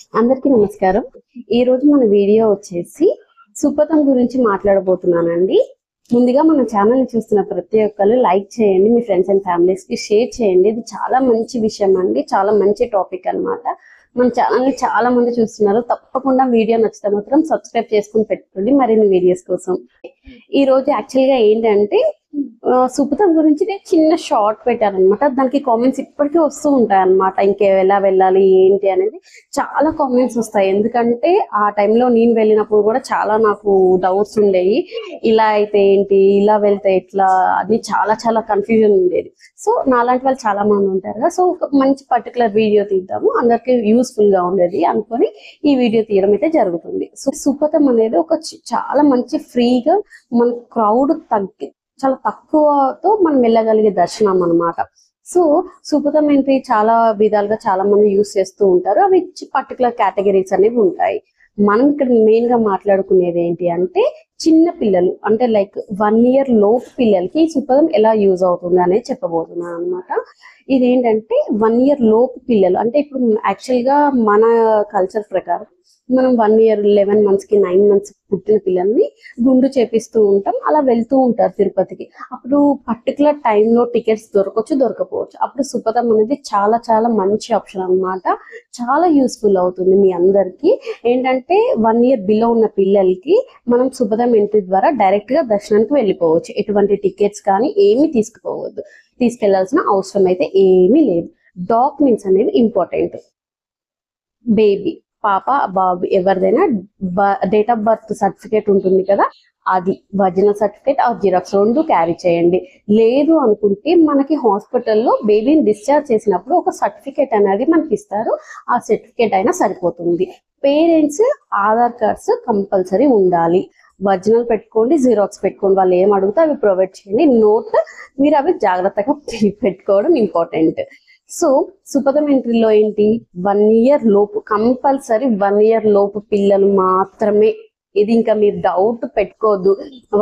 అందరికీ నమస్కారం. ఈ రోజు మన వీడియో వచ్చేసి సుపథం గురించి మాట్లాడబోతున్నానండి. ముందుగా మన ఛానల్ ని చూస్తున్న ప్రతి ఒక్కరు లైక్ చేయండి, మీ ఫ్రెండ్స్ అండ్ ఫ్యామిలీస్ కి షేర్ చేయండి. ఇది చాలా మంచి విషయం అండి, చాలా మంచి టాపిక్ అన్నమాట. మన ఛానల్ ని చాలా మంది చూస్తున్నారు. తప్పకుండా వీడియో నచ్చితే మాత్రం సబ్స్క్రైబ్ చేసుకుని పెట్టుకోండి మరిన్ని వీడియోస్ కోసం. ఈ రోజు యాక్చువల్ గా ఏంటంటే సుపథం గురించి నేను చిన్న షార్ట్ పెట్టాను అనమాట. దానికి కామెంట్స్ ఇప్పటికీ వస్తూ ఉంటాయి అనమాట. ఎలా వెళ్ళాలి ఏంటి అనేది చాలా కామెంట్స్ వస్తాయి. ఎందుకంటే ఆ టైంలో నేను వెళ్ళినప్పుడు కూడా చాలా నాకు డౌట్స్ ఉండేవి. ఇలా అయితే ఏంటి, ఇలా వెళ్తే ఎట్లా అని చాలా చాలా కన్ఫ్యూజన్ ఉండేది. సో నాలాంటి వాళ్ళు చాలా మంది ఉంటారు కదా, సో ఒక మంచి పర్టికులర్ వీడియో తీద్దాము, అందరికి యూస్ఫుల్ గా ఉండేది అనుకొని ఈ వీడియో తీయడం అయితే జరుగుతుంది. సో సుపథం అనేది ఒక చాలా మంచి ఫ్రీగా మన క్రౌడ్ చాలా తక్కువతో మనం వెళ్ళగలిగే దర్శనం అన్నమాట. సో సుపథం ఏంటి, చాలా విధాలుగా చాలా మంది యూస్ చేస్తూ ఉంటారు. అవి పర్టికులర్ కేటగిరీస్ అనేవి ఉంటాయి. మనం ఇక్కడ మెయిన్ గా మాట్లాడుకునేది ఏంటి అంటే చిన్న పిల్లలు, అంటే లైక్ 1 year లోపు పిల్లలకి ఈ సుపథం ఎలా యూజ్ అవుతుంది అనేది చెప్పబోతున్నాను అనమాట. ఇదేంటంటే 1 year లోపు పిల్లలు అంటే ఇప్పుడు యాక్చువల్ గా మన కల్చర్ ప్రకారం మనం 1 year 11 months కి 9 months పుట్టిన పిల్లల్ని గుండు చేపిస్తూ ఉంటాం. అలా వెళ్తూ ఉంటారు తిరుపతికి. అప్పుడు పర్టికులర్ టైంలో టికెట్స్ దొరకవచ్చు, దొరకపోవచ్చు. అప్పుడు సుపథం అనేది చాలా చాలా మంచి ఆప్షన్ అన్నమాట. చాలా యూస్ఫుల్ అవుతుంది మీ అందరికి. ఏంటంటే 1 year బిలో ఉన్న పిల్లలకి మనం సుపథం ఎంట్రీ ద్వారా డైరెక్ట్ గా దర్శనానికి వెళ్ళిపోవచ్చు. ఎటువంటి టికెట్స్ కానీ ఏమీ తీసుకెళ్లాల్సిన అవసరం అయితే ఏమీ లేదు. డాక్యుమెంట్స్ అనేవి ఇంపార్టెంట్. బేబీ, పాప, బాబు ఎవరిదైనా డేట్ ఆఫ్ బర్త్ సర్టిఫికేట్ ఉంటుంది కదా, అది ఒరిజినల్ సర్టిఫికేట్ ఆ జిరాక్స్ 2 క్యారీ చేయండి. లేదు అనుకుంటే మనకి హాస్పిటల్లో బేబీని డిశ్చార్జ్ చేసినప్పుడు ఒక సర్టిఫికేట్ అనేది మనకి ఇస్తారు. ఆ సర్టిఫికేట్ అయినా సరిపోతుంది. పేరెంట్స్ ఆధార్ కార్డ్స్ కంపల్సరీ ఉండాలి. ఒరిజినల్ పెట్టుకోండి, జిరాక్స్ పెట్టుకోండి. వాళ్ళు ఏం అడుగుతా అవి ప్రొవైడ్ చేయండి. నోట్ మీరు అవి జాగ్రత్తగా పెట్టుకోవడం ఇంపార్టెంట్. సో సుపథం ఎంట్రీలో ఏంటి, 1 year లోపు కంపల్సరీ 1 year లోపు పిల్లలు మాత్రమే. ఇది ఇంకా మీరు డౌట్ పెట్టుకోవద్దు.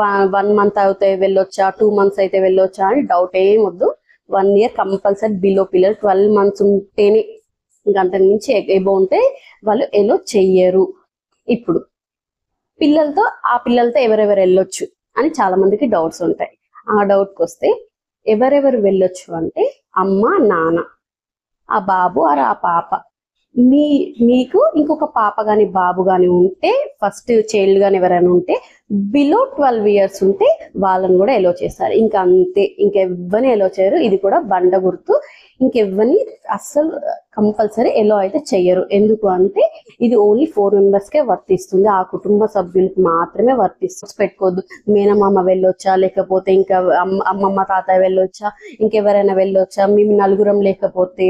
1 month అయితే వెళ్ళొచ్చా, 2 months అయితే వెళ్ళొచ్చా అని డౌట్ ఏం వద్దు. 1 year కంపల్సరీ బిలో పిల్లలు. 12 months ఉంటేనే, ఇంకా అంతకు మించి ఎబో ఉంటే వాళ్ళు ఎలో చెయ్యరు. ఇప్పుడు ఆ పిల్లలతో ఎవరెవరు వెళ్ళొచ్చు అని చాలా మందికి డౌట్స్ ఉంటాయి. ఆ డౌట్కి వస్తే ఎవరెవరు వెళ్ళొచ్చు అంటే అమ్మ, నాన్న, ఆ బాబు ఆర్ ఆ పాప. మీకు ఇంకొక పాప గాని బాబు గాని ఉంటే, ఫస్ట్ చైల్డ్ గాని ఎవరైనా ఉంటే బిలో 12 years ఉంటే వాళ్ళని కూడా ఎలో చేస్తారు. ఇంకా అంతే, ఇంకెవ్వని ఎలో చేయరు. ఇది కూడా బండ గుర్తు. ఇంకెవ్వని అస్సలు కంపల్సరీ ఎలో అయితే చెయ్యరు. ఎందుకు అంటే ఇది ఓన్లీ 4 members కే వర్తిస్తుంది. ఆ కుటుంబ సభ్యులకు మాత్రమే వర్తిస్తుంది. పెట్టుకోవద్దు. మేనమామ వెళ్ళొచ్చా, లేకపోతే ఇంకా అమ్మమ్మ తాతయ్య వెళ్ళొచ్చా, ఇంకెవరైనా వెళ్ళొచ్చా, మేము నలుగురం లేకపోతే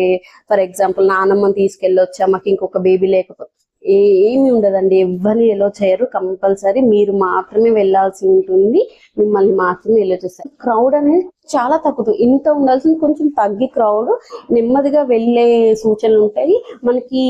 ఫర్ ఎగ్జాంపుల్ నానమ్మని తీసుకెళ్ళొచ్చా, మాకు ఇంకొక బేబీ లేకపోతే ఏమి ఉండదండి. ఎవరిని ఎలో చేయరు. కంపల్సరీ మీరు మాత్రమే వెళ్ళాల్సి ఉంటుంది. మిమ్మల్ని మాత్రమే ఎలో చేస్తారు. క్రౌడ్ అనేది చాలా తక్కువ, ఇంత ఉండాల్సింది కొంచెం తగ్గి క్రౌడ్ నెమ్మదిగా వెళ్ళే సూచనలు ఉంటాయి. మనకి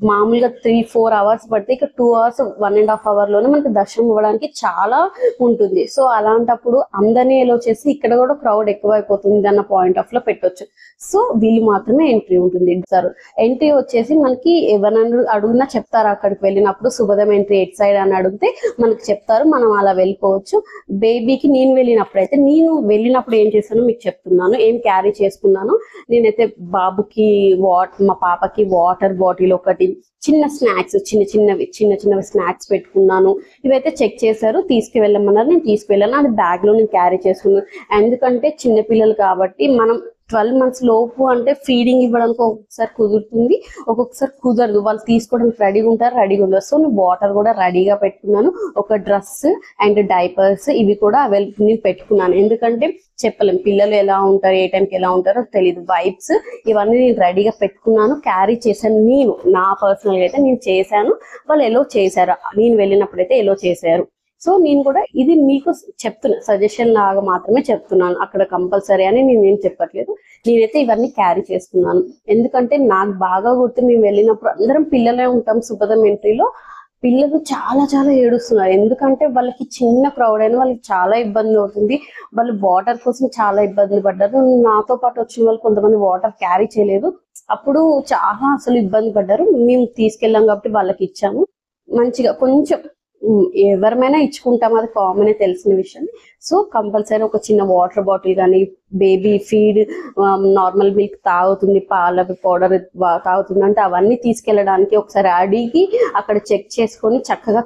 మామూలుగా 3-4 hours పడితే ఇక 2 hours 1.5 hour లోనే మనకి దర్శనం ఇవ్వడానికి చాలా ఉంటుంది. సో అలాంటప్పుడు అందరినీ ఎలో చేసి ఇక్కడ కూడా క్రౌడ్ ఎక్కువైపోతుంది అన్న పాయింట్ ఆఫ్ లో పెట్టొచ్చు. సో వీళ్ళు మాత్రమే ఎంట్రీ ఉంటుంది. సార్ ఎంట్రీ వచ్చేసి మనకి ఎవరైనా అడుగునా చెప్తారు. అక్కడికి వెళ్ళినప్పుడు సుపథం ఎంట్రీ ఎట్ సైడ్ అని అడిగితే మనకి చెప్తారు. మనం అలా వెళ్ళిపోవచ్చు. బేబీకి నేను వెళ్ళినప్పుడు ఏం చేస్తాను మీకు చెప్తున్నాను, ఏం క్యారీ చేసుకున్నాను. నేనైతే బాబుకి మా పాపకి వాటర్ బాటిల్ ఒకటి, చిన్న స్నాక్స్, చిన్న చిన్నవి స్నాక్స్ పెట్టుకున్నాను. ఇవైతే చెక్ చేశారు, తీసుకువెళ్ళమన్నారు. నేను తీసుకువెళ్ళాను. అది బ్యాగ్ లో నేను క్యారీ చేసుకున్నాను. ఎందుకంటే చిన్నపిల్లలు కాబట్టి మనం 12 months లోపు అంటే ఫీడింగ్ ఇవ్వడానికి ఒక్కొక్కసారి కుదురుతుంది, ఒక్కొక్కసారి కుదరదు. వాళ్ళు తీసుకోవడానికి రెడీగా ఉంటారు. సో నేను వాటర్ కూడా రెడీగా పెట్టుకున్నాను. ఒక డ్రెస్ అండ్ డైపర్స్ ఇవి కూడా అవైలబుల్ నేను పెట్టుకున్నాను. ఎందుకంటే చెప్పలేం పిల్లలు ఎలా ఉంటారు, ఏ టైంకి ఎలా ఉంటారో తెలియదు. వైప్స్ ఇవన్నీ నేను రెడీగా పెట్టుకున్నాను, క్యారీ చేశాను. నా పర్సనల్ గా అయితే నేను చేశాను. వాళ్ళు ఎలో చేశారు, నేను వెళ్ళినప్పుడైతే ఎలో చేశారు. సో నేను కూడా ఇది మీకు చెప్తున్నా, సజెషన్ లాగా మాత్రమే చెప్తున్నాను. అక్కడ కంపల్సరీ అని నేను చెప్పట్లేదు. నేనైతే ఇవన్నీ క్యారీ చేసుకున్నాను. ఎందుకంటే నాకు బాగా గుర్తు, మేము వెళ్ళినప్పుడు అందరం పిల్లలే ఉంటాం. సుపథం ఎంట్రీలో పిల్లలు చాలా చాలా ఏడుస్తున్నారు. ఎందుకంటే వాళ్ళకి చిన్న క్రౌడ్ అయినా వాళ్ళకి చాలా ఇబ్బంది అవుతుంది. వాళ్ళు వాటర్ కోసం చాలా ఇబ్బంది పడ్డారు. నాతో పాటు వచ్చిన వాళ్ళు కొంతమంది వాటర్ క్యారీ చేయలేదు. అప్పుడు చాలా అసలు ఇబ్బంది పడ్డారు. మేము తీసుకెళ్ళాం కాబట్టి వాళ్ళకి ఇచ్చాము. మంచిగా కొంచెం ఎవరిమైనా ఇచ్చుకుంటాం, అది కామనే తెలిసిన విషయం. సో కంపల్సరీ ఒక చిన్న వాటర్ బాటిల్ కానీ, బేబీ ఫీడ్, నార్మల్ మిల్క్ తాగుతుంది, పాల పౌడర్ తాగుతుంది అంటే అవన్నీ తీసుకెళ్ళడానికి ఒకసారి అడిగి అక్కడ చెక్ చేసుకొని చక్కగా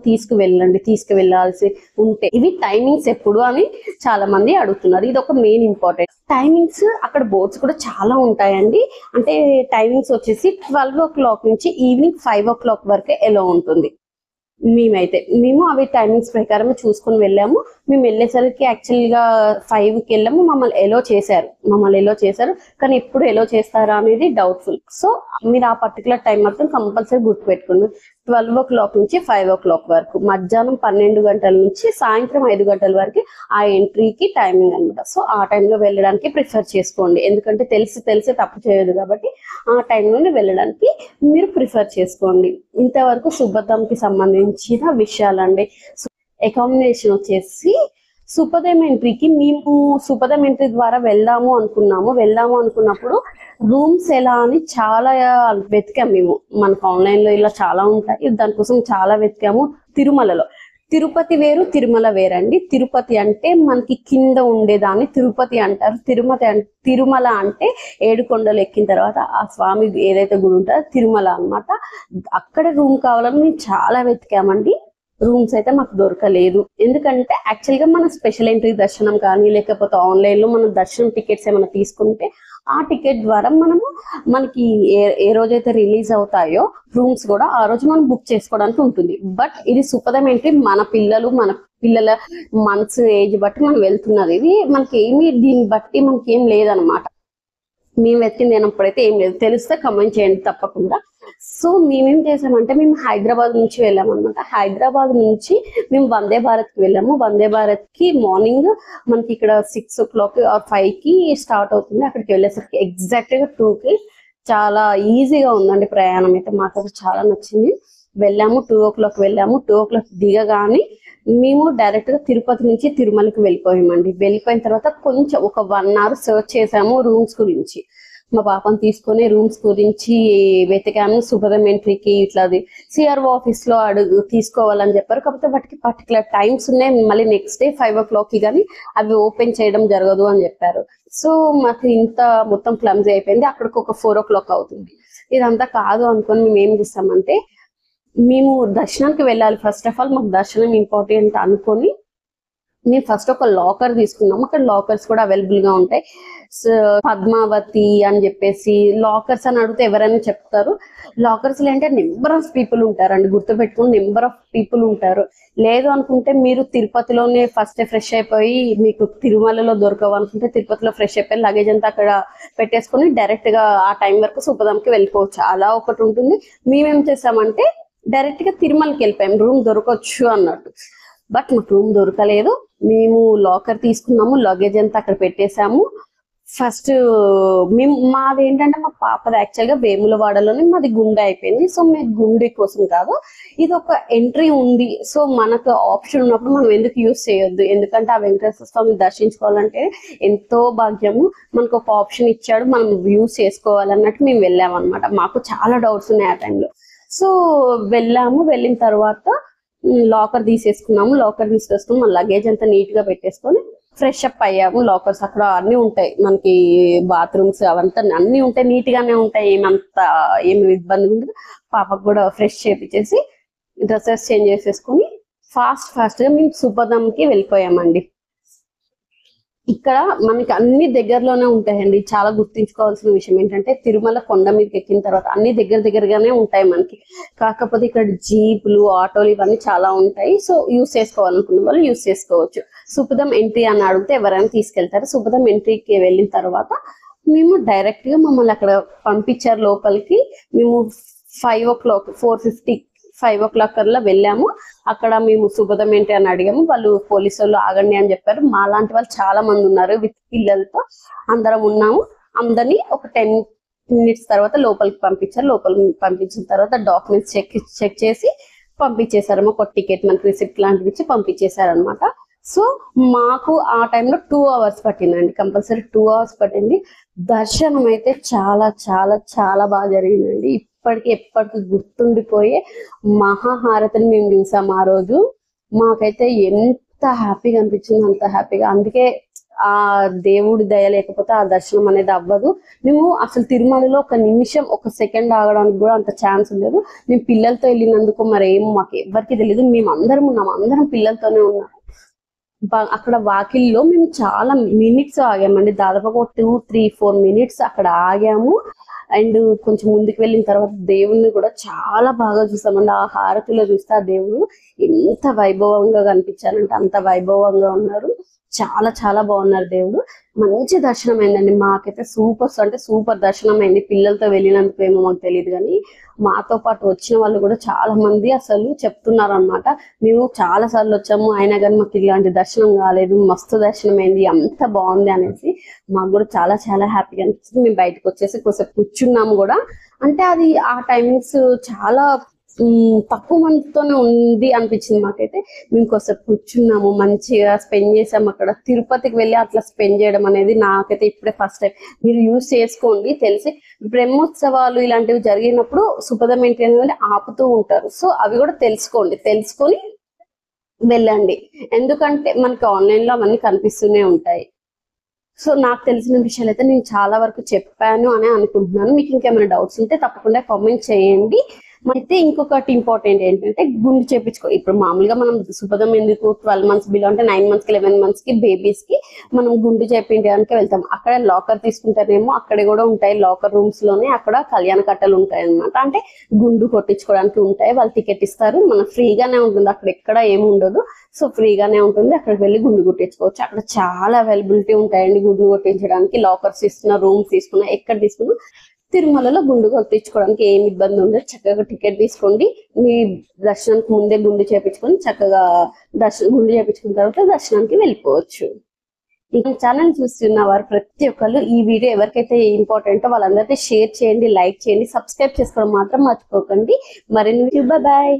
తీసుకువెళ్ళాల్సి ఉంటే. ఇవి టైమింగ్స్ ఎప్పుడు అని చాలా మంది అడుగుతున్నారు. ఇది ఒక మెయిన్ ఇంపార్టెంట్ టైమింగ్స్. అక్కడ బోర్డ్స్ కూడా చాలా ఉంటాయండి. అంటే టైమింగ్స్ వచ్చేసి 12 o'clock నుంచి ఈవినింగ్ 5 o'clock వరకే ఎలా ఉంటుంది. మేము అవి టైమింగ్స్ ప్రకారం చూసుకొని వెళ్ళాము. మేము వెళ్ళేసరికి యాక్చువల్గా 5కి వెళ్ళాము. మమ్మల్ని ఎలో చేశారు కానీ ఎప్పుడు ఎలో చేస్తారా అనేది డౌట్ఫుల్. సో మీరు ఆ పర్టికులర్ టైం మాత్రం కంపల్సరీ గుర్తుపెట్టుకోండి. 12 o'clock నుంచి 5 o'clock వరకు, మధ్యాహ్నం 12 గంటల నుంచి సాయంత్రం 5 గంటల వరకు ఆ ఎంట్రీకి టైమింగ్ అనమాట. సో ఆ టైంలో వెళ్ళడానికి ప్రిఫర్ చేసుకోండి. ఎందుకంటే తెలిసి తప్పు చేయదు కాబట్టి ఆ టైంలోనే వెళ్ళడానికి మీరు ప్రిఫర్ చేసుకోండి. ఇంతవరకు సుబ్బతంకి సంబంధించిన విషయాలండి. అకామిడేషన్ వచ్చేసి సుపదం ఎంట్రీకి మేము సుపదం ఎంట్రీ ద్వారా వెళ్దాము అనుకున్నప్పుడు రూమ్స్ ఎలా అని చాలా వెతికాము. మేము మనకు ఆన్లైన్ లో ఇలా చాలా ఉంటాయి, దానికోసం చాలా వెతికాము. తిరుమలలో తిరుపతి వేరు, తిరుమల వేరండి. తిరుపతి అంటే మనకి కింద ఉండేదాన్ని తిరుపతి అంటారు. తిరుమల అంటే 7 కొండలు ఎక్కిన తర్వాత ఆ స్వామి ఏదైతే గుడి ఉంటుందో తిరుమల అన్నమాట. అక్కడ రూమ్ కావాలని మేము చాలా వెతికామండి. రూమ్స్ అయితే మాకు దొరకలేదు. ఎందుకంటే యాక్చువల్ గా మన స్పెషల్ ఎంట్రీ దర్శనం కానీ, లేకపోతే ఆన్లైన్ లో మనం దర్శనం టికెట్స్ ఏమైనా తీసుకుంటే ఆ టికెట్ ద్వారా మనకి ఏ రోజైతే రిలీజ్ అవుతాయో రూమ్స్ కూడా ఆ రోజు మనం బుక్ చేసుకోవడానికి ఉంటుంది. బట్ ఇది సుపదం ఎంట్రీ మన పిల్లల మంత్స్ ఏజ్ బట్టి మనం వెళ్తున్నది. ఇది మనకి దీన్ని బట్టి మనకి ఏం లేదనమాట. మేము వెతికింది అయినప్పుడైతే ఏం లేదు. తెలిస్తే కమెంట్ చేయండి తప్పకుండా. సో మేమేం చేసామంటే మేము హైదరాబాద్ నుంచి వెళ్ళామన్నమాట. హైదరాబాద్ నుంచి మేము వందే భారత్ కి వెళ్ళాము. వందే భారత్ కి మార్నింగ్ మనకి ఇక్కడ 6 o'clock or 5కి స్టార్ట్ అవుతుంది. అక్కడికి వెళ్ళేసరికి ఎగ్జాక్ట్ గా 2కి చాలా ఈజీగా ఉందండి ప్రయాణం. అయితే మాకు చాలా నచ్చింది. వెళ్ళాము 2 o'clock వెళ్ళాము. 2 o'clock దిగగానే మేము డైరెక్ట్ గా తిరుపతి నుంచి తిరుమలకి వెళ్ళిపోయామండి. వెళ్ళిపోయిన తర్వాత కొంచెం ఒక 1 hour సర్చ్ చేసాము రూమ్స్ గురించి. మా పాపను తీసుకొని రూమ్స్ గురించి వెతికాము. సుపదం ఎంట్రీకి ఇట్లాది సిఆర్ఓ ఆఫీస్ లో తీసుకోవాలని చెప్పారు. కాకపోతే వాటికి పర్టికులర్ టైమ్స్ ఉన్నాయి. మళ్ళీ నెక్స్ట్ డే 5 o'clock కానీ అవి ఓపెన్ చేయడం జరగదు అని చెప్పారు. సో మాకు ఇంత మొత్తం క్లమ్జీ అయిపోయింది. అక్కడికి ఒక 4 o'clock అవుతుంది. ఇదంతా కాదు అనుకొని మేము ఏం చేస్తామంటే, మేము దర్శనానికి వెళ్ళాలి. ఫస్ట్ ఆఫ్ ఆల్ మాకు దర్శనం ఇంపార్టెంట్ అనుకొని మేము ఫస్ట్ ఒక లాకర్ తీసుకున్నాము. అక్కడ లాకర్స్ కూడా అవైలబుల్ గా ఉంటాయి. పద్మావతి అని చెప్పేసి లాకర్స్ అని అడిగితే ఎవరైనా చెప్తారు. లాకర్స్ అంటే నెంబర్ ఆఫ్ పీపుల్ ఉంటారండి, గుర్తుపెట్టుకుని నెంబర్ ఆఫ్ పీపుల్ ఉంటారు. లేదు అనుకుంటే మీరు తిరుపతిలోనే ఫస్ట్ ఫ్రెష్ అయిపోయి, మీకు తిరుమలలో దొరకవు అనుకుంటే తిరుపతిలో ఫ్రెష్ అయిపోయి లగేజ్ అంతా అక్కడ పెట్టేసుకుని డైరెక్ట్ గా ఆ టైం వరకు సుపదంకి వెళ్ళిపోవచ్చు. అలా ఒకటి ఉంటుంది. మేమేం చేసామంటే డైరెక్ట్ గా తిరుమలకి వెళ్ళిపోయాం, రూమ్ దొరకవచ్చు అన్నట్టు. బట్ మాకు రూమ్ దొరకలేదు. మేము లాకర్ తీసుకున్నాము, లగేజ్ అంతా అక్కడ పెట్టేశాము. ఫస్ట్ మాది ఏంటంటే మా పాపది యాక్చువల్ గా వేములవాడలోనే మాది గుండె అయిపోయింది. సో మేము గుండె కోసం కాదు, ఇది ఒక ఎంట్రీ ఉంది. సో మనకు ఆప్షన్ ఉన్నప్పుడు మనం ఎందుకు యూజ్ చేయొద్దు. ఎందుకంటే ఆ వెంకటేశ్వర స్వామిని దర్శించుకోవాలంటే ఎంతో భాగ్యము. మనకు ఒక ఆప్షన్ ఇచ్చాడు, మనం యూజ్ చేసుకోవాలన్నట్టు మేము వెళ్ళామన్నమాట. మాకు చాలా డౌట్స్ ఉన్నాయి ఆ టైంలో. సో వెళ్ళాము. వెళ్ళిన తర్వాత లాకర్ తీసేసుకున్నాము. లాకర్ తీసేసుకుని మన లగేజ్ అంతా నీట్ గా పెట్టేసుకొని ఫ్రెష్ అప్ అయ్యాము. లాకర్స్ అక్కడ అన్ని ఉంటాయి, మనకి బాత్రూమ్స్ అవంతా అన్ని ఉంటాయి, నీట్ గానే ఉంటాయి. ఏమి ఇబ్బంది ఉండదు. పాపకు కూడా ఫ్రెష్ చేపించేసి డ్రెస్సెస్ చేంజ్ చేసేసుకుని ఫాస్ట్ గా మేము సుపదంకి వెళ్ళిపోయామండి. ఇక్కడ మనకి అన్ని దగ్గరలోనే ఉంటాయండి. చాలా గుర్తించుకోవాల్సిన విషయం ఏంటంటే, తిరుమల కొండ మీదకి ఎక్కిన తర్వాత అన్ని దగ్గరగానే ఉంటాయి మనకి. కాకపోతే ఇక్కడ జీపులు, ఆటోలు ఇవన్నీ చాలా ఉంటాయి. సో యూస్ చేసుకోవాలనుకున్న వాళ్ళు యూస్ చేసుకోవచ్చు. సుపదం ఎంట్రీ అని అడిగితే ఎవరైనా తీసుకెళ్తారు. సుపదం ఎంట్రీకి వెళ్ళిన తర్వాత మేము డైరెక్ట్ గా మమ్మల్ని అక్కడ పంపించారు లోపలికి. మేము 5 o'clock 4:50 5 o'clock కల్లా వెళ్ళాము. అక్కడ మేము సుపదం ఏంటి అని అడిగాము. వాళ్ళు పోలీసు వాళ్ళు ఆగండి అని చెప్పారు. మా లాంటి వాళ్ళు చాలా మంది ఉన్నారు విత్ పిల్లలతో, అందరం ఉన్నాము. అందరినీ ఒక 10 minutes తర్వాత లోపలికి పంపించారు. లోపలికి పంపించిన తర్వాత డాక్యుమెంట్స్ చెక్ చేసి పంపించేశారు. ఒక టికెట్ మనకి రిసిప్ట్ లాంటివి ఇచ్చి పంపించేశారు అనమాట. సో మాకు ఆ టైంలో 2 hours పట్టిందండి, కంపల్సరీ 2 hours పట్టింది. దర్శనం అయితే చాలా చాలా చాలా బాగా జరిగిందండి. ఎప్పటికీ గుర్తుండిపోయే మహాహారతిని మేము చూసాం ఆ రోజు. మాకైతే ఎంత హ్యాపీగా అనిపించింది, అంత హ్యాపీగా. అందుకే ఆ దేవుడి దయ లేకపోతే ఆ దర్శనం అనేది అవ్వదు. మేము అసలు తిరుమలలో ఒక నిమిషం, ఒక సెకండ్ ఆగడానికి కూడా అంత ఛాన్స్ ఉండదు. మేము పిల్లలతో వెళ్ళినందుకు మరి ఏమో మాకు ఎవరికి తెలియదు. మేము అందరం ఉన్నాం, అందరం పిల్లలతోనే ఉన్నాం. అక్కడ వాకిల్లో మేము చాలా మినిట్స్ ఆగామండి, దాదాపు ఒక 2, 3, 4 minutes అక్కడ ఆగాము. అండ్ కొంచెం ముందుకు వెళ్ళిన తర్వాత దేవుణ్ణి కూడా చాలా బాగా చూసామండి. ఆ హారతిలో చూస్తే ఆ దేవుడు ఎంత వైభవంగా కనిపించారంటే అంత వైభవంగా ఉన్నారు. చాలా చాలా బాగున్నారు దేవుడు. మంచి దర్శనం అయిందండి మాకైతే. సూపర్ దర్శనం అయింది. పిల్లలతో వెళ్ళినందుకు ఏమో మాకు తెలియదు, కానీ మాతో పాటు వచ్చిన వాళ్ళు కూడా చాలా మంది అసలు చెప్తున్నారు అనమాట, మేము చాలా సార్లు వచ్చాము అయినా కానీ మాకు ఇలాంటి దర్శనం కాలేదు, మస్తు దర్శనం అయింది, అంత బాగుంది అనేసి. మాకు కూడా చాలా చాలా హ్యాపీగా అనిపిస్తుంది. మేము బయటకు వచ్చేసి కొంచెం కూర్చున్నాము కూడా. అంటే అది ఆ టైమింగ్స్ చాలా తక్కువ మందితోనే ఉంది అనిపించింది మాకైతే. మేము కొంచెం కూర్చున్నాము, మంచిగా స్పెండ్ చేసాము అక్కడ. తిరుపతికి వెళ్ళి అట్లా స్పెండ్ చేయడం అనేది నాకైతే ఇప్పుడే ఫస్ట్ టైం. మీరు యూజ్ చేసుకోండి. తెలిసి బ్రహ్మోత్సవాలు ఇలాంటివి జరిగినప్పుడు సుపదం ఏంటి అనేది ఆపుతూ ఉంటారు. సో అవి కూడా తెలుసుకొని వెళ్ళండి. ఎందుకంటే మనకి ఆన్లైన్ లో అవన్నీ కనిపిస్తూనే ఉంటాయి. సో నాకు తెలిసిన విషయాలు అయితే నేను చాలా వరకు చెప్పాను అని అనుకుంటున్నాను. మీకు ఇంకేమైనా డౌట్స్ ఉంటే తప్పకుండా కామెంట్ చేయండి. అయితే ఇంకొకటి ఇంపార్టెంట్ ఏంటంటే గుండు చేపించుకో. ఇప్పుడు మామూలుగా మనం సుపదం ఎందుకు 12 months బిలో అంటే 9 months కి 11 months కి బేబీస్ కి మనం గుండు చేపించడానికి వెళ్తాం. అక్కడ లాకర్ తీసుకుంటారేమో, అక్కడ కూడా ఉంటాయి లాకర్ రూమ్స్ లోనే. అక్కడ కళ్యాణ కట్టలు ఉంటాయి అన్నమాట. అంటే గుండు కొట్టించుకోవడానికి ఉంటాయి. వాళ్ళు టికెట్ ఇస్తారు, మనకు ఫ్రీగానే ఉంటుంది. అక్కడ ఎక్కడ ఏమి ఉండదు, సో ఫ్రీగానే ఉంటుంది. అక్కడికి వెళ్ళి గుండు కొట్టించుకోవచ్చు. అక్కడ చాలా అవైలబిలిటీ ఉంటాయండి గుండు కొట్టించడానికి. లాకర్స్ తీసుకున్న, రూమ్స్ తీసుకున్నా, ఎక్కడ తీసుకున్నా తిరుమలలో గుండు కొట్టించుకోవడానికి ఏమి ఇబ్బంది ఉండదు. చక్కగా టికెట్ తీసుకోండి. మీ దర్శనానికి ముందే గుండు చేపించుకొని చక్కగా గుండు చేపించుకున్న తర్వాత దర్శనానికి వెళ్ళిపోవచ్చు. ఈ ఛానల్ చూస్తున్న వారు ప్రతి ఒక్కరు ఈ వీడియో ఎవరికైతే ఇంపార్టెంటో వాళ్ళందరికీ షేర్ చేయండి, లైక్ చేయండి, సబ్స్క్రైబ్ చేసుకోవడం మాత్రం మర్చిపోకండి. మరిన్ని బాయ్.